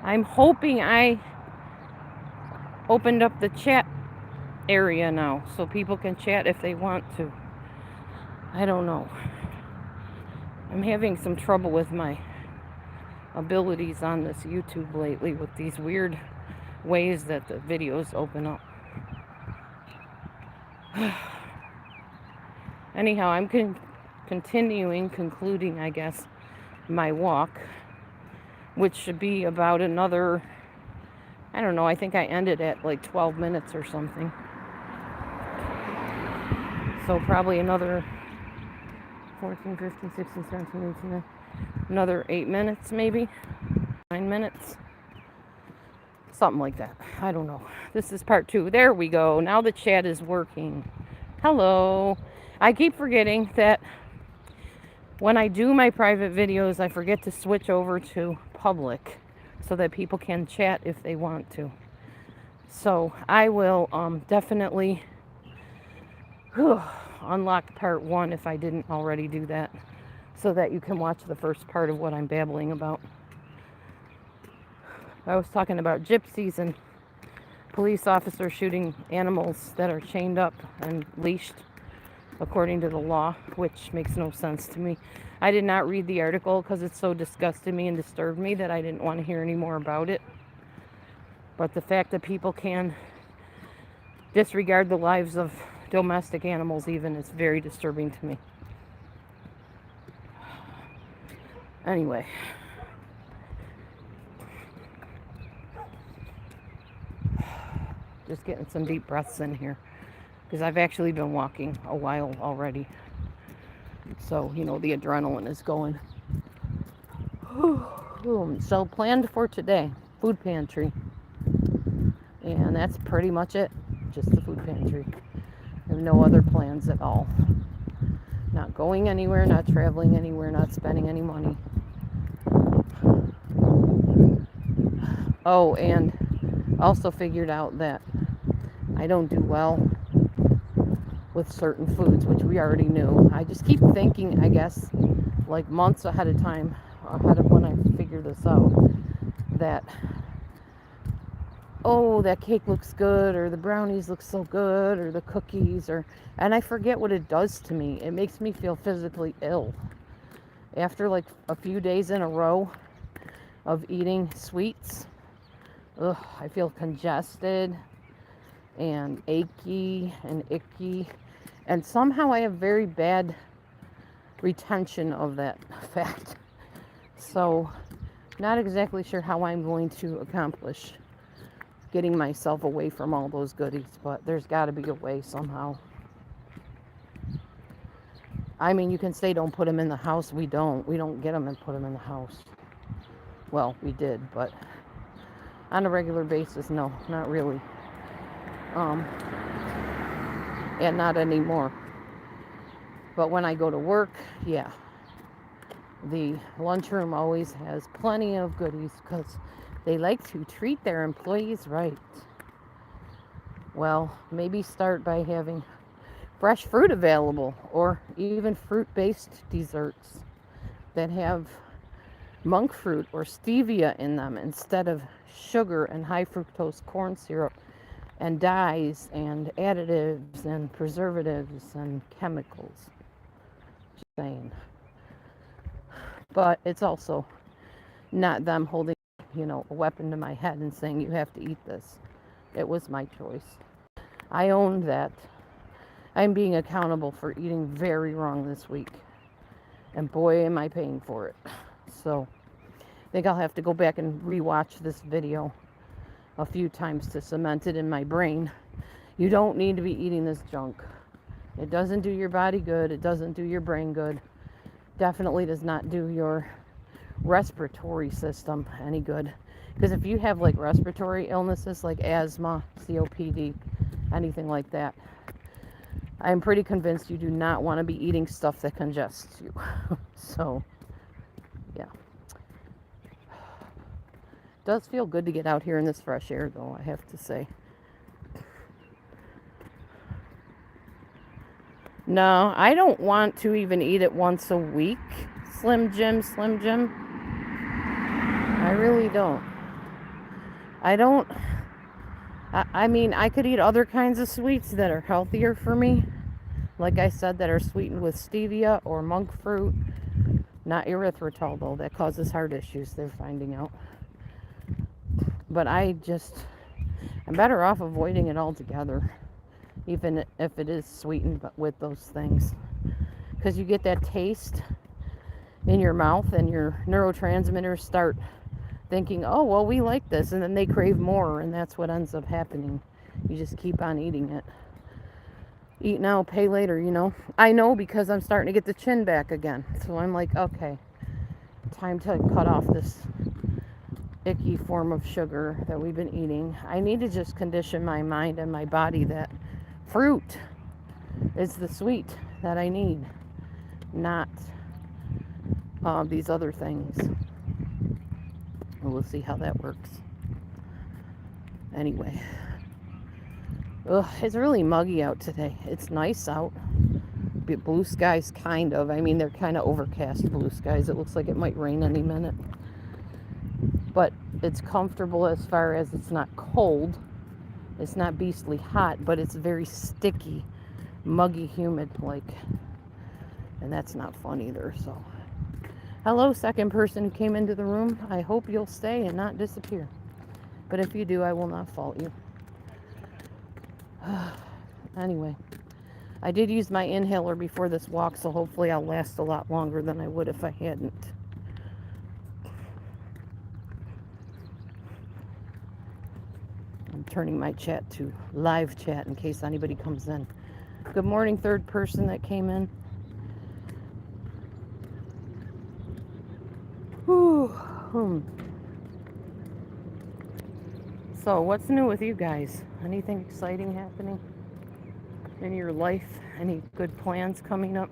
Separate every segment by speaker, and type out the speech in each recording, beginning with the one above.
Speaker 1: I'm hoping I opened up the chat area now so people can chat if they want to. I don't know. I'm having some trouble with my abilities on this YouTube lately with these weird ways that the videos open up. Anyhow, I'm concluding, I guess, my walk, which should be about another, I don't know, I think I ended at like 12 minutes or something. So probably another 14, 15, 16, 17, 18, another 8 minutes maybe, 9 minutes. Something like that. I don't know. This is part 2. There we go. Now the chat is working. Hello. I keep forgetting that when I do my private videos, I forget to switch over to public so that people can chat if they want to. So I will definitely unlock part 1 if I didn't already do that, so that you can watch the first part of what I'm babbling about. I was talking about gypsies and police officers shooting animals that are chained up and leashed according to the law, which makes no sense to me. I did not read the article because it so disgusted me and disturbed me that I didn't want to hear any more about it. But the fact that people can disregard the lives of domestic animals even is very disturbing to me. Anyway. Just getting some deep breaths in here because I've actually been walking a while already. So, the adrenaline is going. So, planned for today, food pantry. And that's pretty much it. Just the food pantry. I have no other plans at all. Not going anywhere, not traveling anywhere, not spending any money. Oh, and also figured out that I don't do well with certain foods, which we already knew. I just keep thinking, I guess, like months ahead of time, ahead of when I figure this out, that, oh, that cake looks good, or the brownies look so good, or the cookies, and I forget what it does to me. It makes me feel physically ill. After like a few days in a row of eating sweets, I feel congested and achy and icky, and somehow I have very bad retention of that fat. So, not exactly sure how I'm going to accomplish getting myself away from all those goodies, but there's got to be a way somehow. I mean, you can say don't put them in the house. We don't get them and put them in the house. Well, we did, but on a regular basis, no, not really. And not anymore. But when I go to work, yeah. The lunchroom always has plenty of goodies because they like to treat their employees right. Well, maybe start by having fresh fruit available, or even fruit-based desserts that have monk fruit or stevia in them instead of sugar and high fructose corn syrup and dyes and additives and preservatives and chemicals. Just saying. But it's also not them holding, a weapon to my head and saying you have to eat this. It was my choice. I owned that. I'm being accountable for eating very wrong this week. And boy, am I paying for it. So, I think I'll have to go back and rewatch this video a few times to cement it in my brain. You don't need to be eating this junk. It doesn't do your body good. It doesn't do your brain good. Definitely does not do your respiratory system any good. Because if you have like respiratory illnesses like asthma, COPD, anything like that, I'm pretty convinced you do not want to be eating stuff that congests you. So, yeah. It does feel good to get out here in this fresh air, though, I have to say. No, I don't want to even eat it once a week. Slim Jim. I really don't. I don't, I mean, I could eat other kinds of sweets that are healthier for me. Like I said, that are sweetened with stevia or monk fruit. Not erythritol, though. That causes heart issues, they're finding out. But I'm better off avoiding it altogether. Even if it is sweetened with those things. Because you get that taste in your mouth and your neurotransmitters start thinking, oh, well, we like this. And then they crave more. And that's what ends up happening. You just keep on eating it. Eat now, pay later, you know. I know because I'm starting to get the chin back again. So I'm like, okay, time to cut off this icky form of sugar that we've been eating. I need to just condition my mind and my body that fruit is the sweet that I need, not these other things. We'll see how that works. Anyway. Ugh, it's really muggy out today. It's nice out. Blue skies, kind of. I mean, they're kind of overcast blue skies. It looks like it might rain any minute. But it's comfortable as far as it's not cold. It's not beastly hot, but it's very sticky, muggy, humid, like. And that's not fun either, so. Hello, second person who came into the room. I hope you'll stay and not disappear. But if you do, I will not fault you. Anyway, I did use my inhaler before this walk, so hopefully I'll last a lot longer than I would if I hadn't. I'm turning my chat to live chat in case anybody comes in. Good morning, third person that came in. Whew. So, what's new with you guys? Anything exciting happening in your life? Any good plans coming up?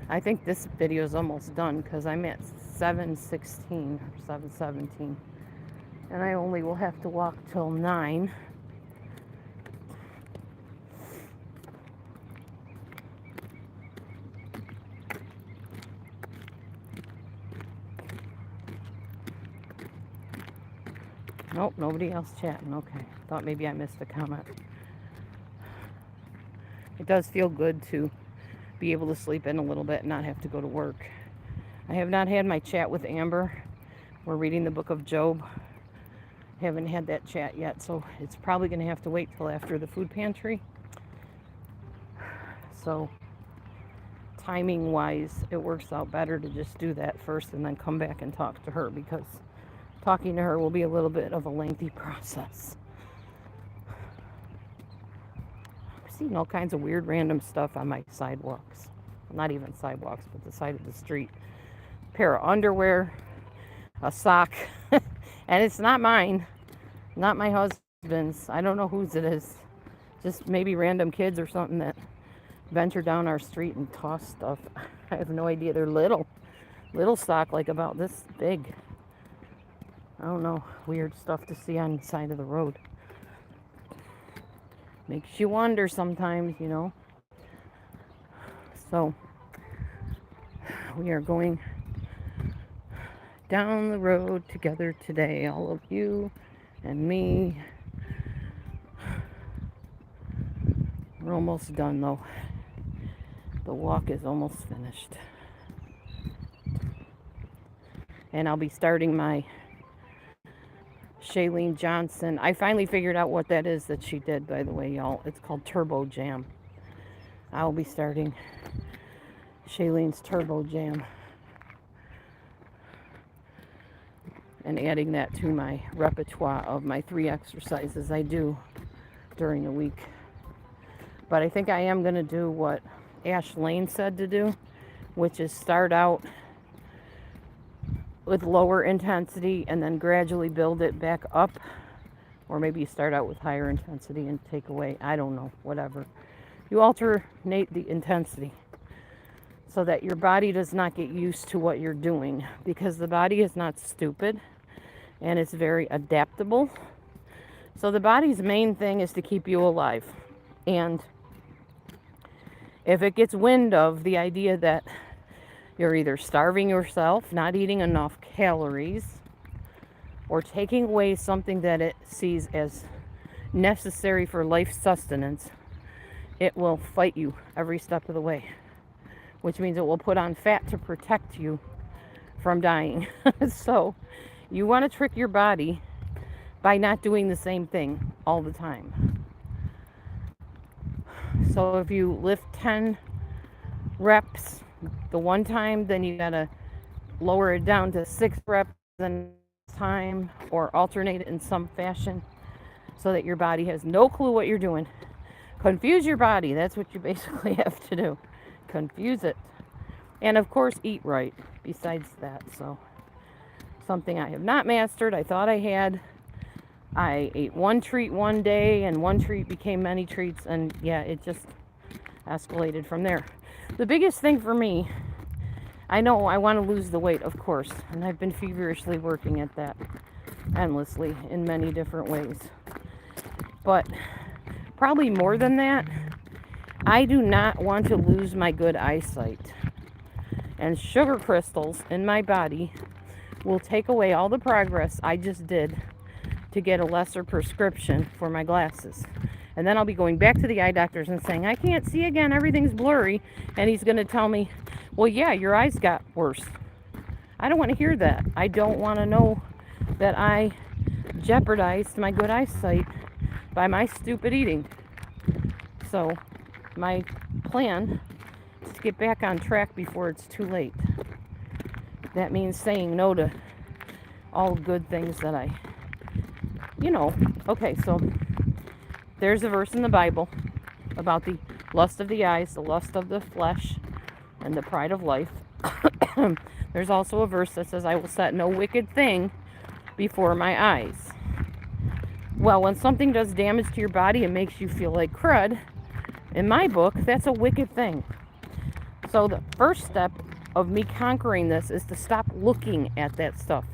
Speaker 1: I think this video is almost done because I'm at 7:16 or 7:17. And I only will have to walk till 9. Nope, nobody else chatting. Okay. Thought maybe I missed a comment. It does feel good to be able to sleep in a little bit and not have to go to work. I have not had my chat with Amber. We're reading the book of Job. Haven't had that chat yet, so it's probably going to have to wait till after the food pantry. So, timing-wise, it works out better to just do that first and then come back and talk to her, because talking to her will be a little bit of a lengthy process. I've seen all kinds of weird random stuff on my sidewalks. Not even sidewalks, but the side of the street. A pair of underwear, a sock, and it's not mine, not my husband's. I don't know whose it is. Just maybe random kids or something that venture down our street and toss stuff. I have no idea. They're little sock, like about this big. I don't know, weird stuff to see on the side of the road. Makes you wonder sometimes, you know. So, we are going down the road together today, all of you and me. We're almost done though. The walk is almost finished. And I'll be starting my Shailene Johnson. I finally figured out what that is that she did, by the way, y'all. It's called Turbo Jam. I'll be starting Shailene's Turbo Jam and adding that to my repertoire of my 3 exercises I do during the week. But I think I am going to do what Ash Lane said to do, which is start out with lower intensity and then gradually build it back up. Or maybe you start out with higher intensity and take away, I don't know, whatever. You alternate the intensity so that your body does not get used to what you're doing, because the body is not stupid and it's very adaptable. So the body's main thing is to keep you alive. And if it gets wind of the idea that you're either starving yourself, not eating enough calories, or taking away something that it sees as necessary for life sustenance, it will fight you every step of the way, which means it will put on fat to protect you from dying. So you want to trick your body by not doing the same thing all the time. So if you lift 10 reps the one time, then you got to lower it down to 6 reps the time, or alternate it in some fashion so that your body has no clue what you're doing. Confuse your body. That's what you basically have to do. Confuse it. And of course, eat right besides that. So something I have not mastered. I thought I had. I ate one treat one day, and one treat became many treats, and yeah, it just escalated from there. The biggest thing for me, I know I want to lose the weight, of course, and I've been feverishly working at that endlessly in many different ways. But probably more than that, I do not want to lose my good eyesight. And sugar crystals in my body will take away all the progress I just did to get a lesser prescription for my glasses. And then I'll be going back to the eye doctors and saying, I can't see again, everything's blurry. And he's going to tell me, well, yeah, your eyes got worse. I don't want to hear that. I don't want to know that I jeopardized my good eyesight by my stupid eating. So my plan is to get back on track before it's too late. That means saying no to all good things that okay, so there's a verse in the Bible about the lust of the eyes, the lust of the flesh, and the pride of life. There's also a verse that says, I will set no wicked thing before my eyes. Well, when something does damage to your body and makes you feel like crud, in my book, that's a wicked thing. So the first step of me conquering this is to stop looking at that stuff.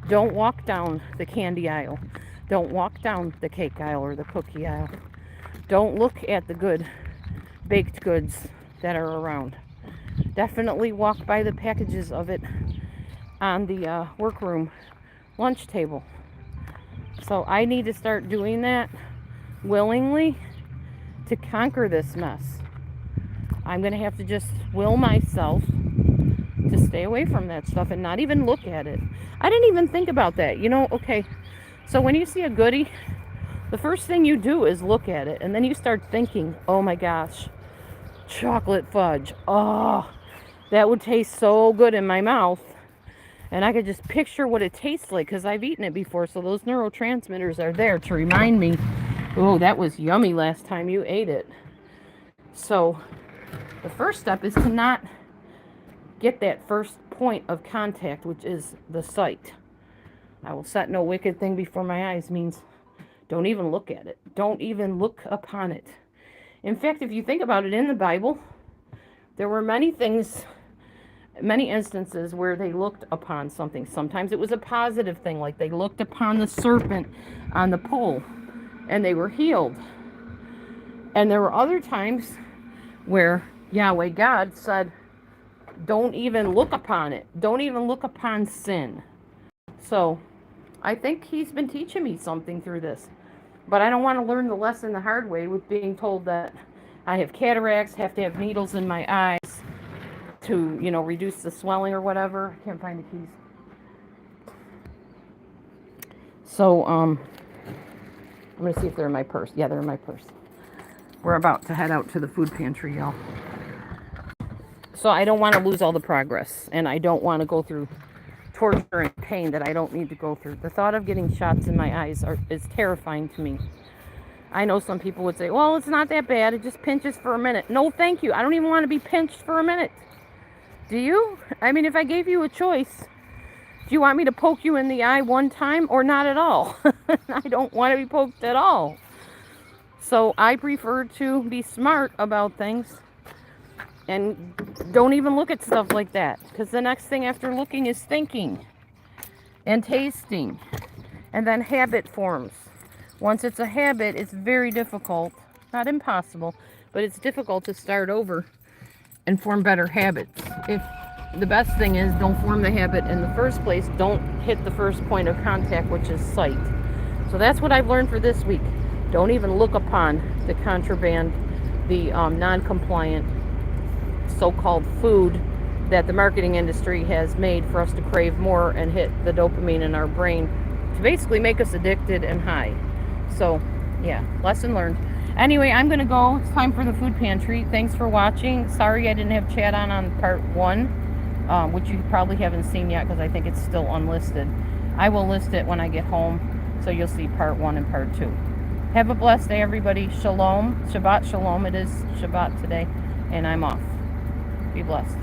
Speaker 1: Don't walk down the candy aisle. Don't walk down the cake aisle or the cookie aisle. Don't look at the good baked goods that are around. Definitely walk by the packages of it on the workroom lunch table. So I need to start doing that willingly to conquer this mess. I'm going to have to just will myself to stay away from that stuff and not even look at it. I didn't even think about that. Okay, so when you see a goodie, the first thing you do is look at it, and then you start thinking, oh my gosh, chocolate fudge. Oh, that would taste so good in my mouth. And I could just picture what it tastes like because I've eaten it before. So those neurotransmitters are there to remind me, oh, that was yummy last time you ate it. So the first step is to not get that first point of contact, which is the sight. I will set no wicked thing before my eyes means don't even look at it. Don't even look upon it. In fact, if you think about it in the Bible, there were many instances where they looked upon something. Sometimes it was a positive thing, like they looked upon the serpent on the pole and they were healed. And there were other times where Yahweh God said, don't even look upon it. Don't even look upon sin. So I think he's been teaching me something through this. But I don't want to learn the lesson the hard way with being told that I have cataracts, have to have needles in my eyes to, reduce the swelling or whatever. I can't find the keys. So, I'm going to see if they're in my purse. Yeah, they're in my purse. We're about to head out to the food pantry, y'all. So I don't want to lose all the progress, and I don't want to go through torture and pain that I don't need to go through. The thought of getting shots in my eyes is terrifying to me. I know some people would say, well, it's not that bad. It just pinches for a minute. No, thank you. I don't even want to be pinched for a minute. Do you? I mean, if I gave you a choice, do you want me to poke you in the eye one time or not at all? I don't want to be poked at all. So I prefer to be smart about things and don't even look at stuff like that. Because the next thing after looking is thinking and tasting. And then habit forms. Once it's a habit, it's very difficult, not impossible, but it's difficult to start over and form better habits. If the best thing is don't form the habit in the first place. Don't hit the first point of contact, which is sight. So that's what I've learned for this week. Don't even look upon the contraband, the non-compliant so-called food that the marketing industry has made for us to crave more and hit the dopamine in our brain to basically make us addicted and high. So yeah, lesson learned. Anyway, I'm gonna go. It's time for the food pantry. Thanks for watching. Sorry I didn't have chat on part 1, which you probably haven't seen yet because I think it's still unlisted. I will list it when I get home, so you'll see part 1 and part 2. Have a blessed day, everybody. Shalom. Shabbat shalom. It is Shabbat today, and I'm off. Be blessed.